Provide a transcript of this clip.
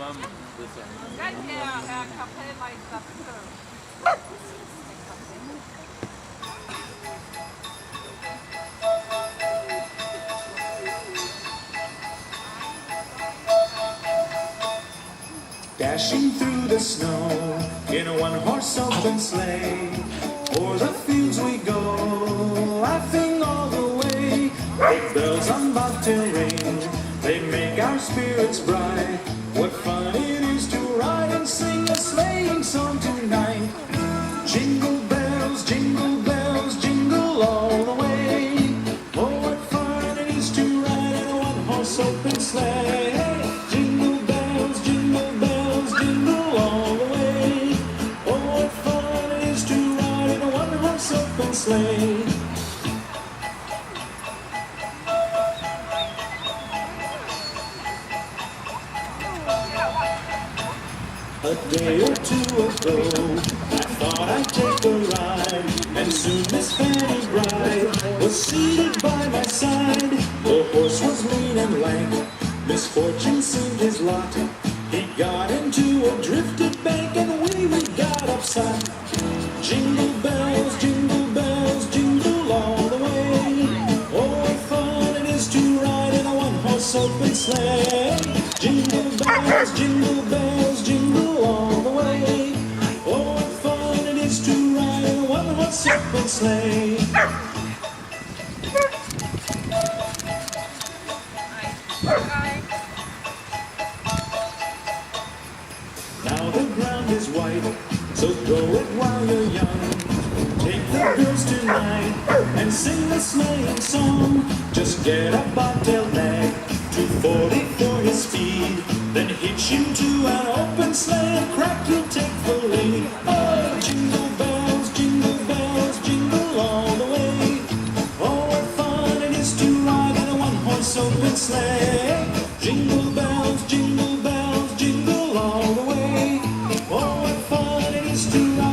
Herr Kapellmeister, bitte. Dashing through the snow in a one-horse open sleigh, o'er the fields we go, laughing all the way. Big bells on bobtail ring, they make our spirits bright. What fun it is to ride and sing a sleighing song tonight. Jingle bells, jingle all the way. Oh, what fun it is to ride in a one-horse open sleigh. Jingle bells, jingle all the way. Oh, what fun it is to ride in a one-horse open sleigh. A day or two ago, I thought I'd take a ride, and soon Miss Fanny Bride was seated by my side. The horse was lean and lank, misfortune seemed his lot. He got into a drifted bank, and we got upset. Jingle bells, jingle all the way. Oh, what fun it is to ride in a one-horse open sleigh. Jingle bells, jingle all the way. Oh, what fun it is to ride in a one-horse open sleigh. Now the ground is white, so go it while you're young. Take the girls tonight and sing the sleighing song. Just get a bobtail nag, 240 for his speed, then hitch him to an open sleigh and crack, you'll take the lead. Oh, jingle bells, jingle all the way. Oh, what fun it is to ride in a one-horse open sleigh. Jingle bells, jingle all the way. Oh, what fun it is to ride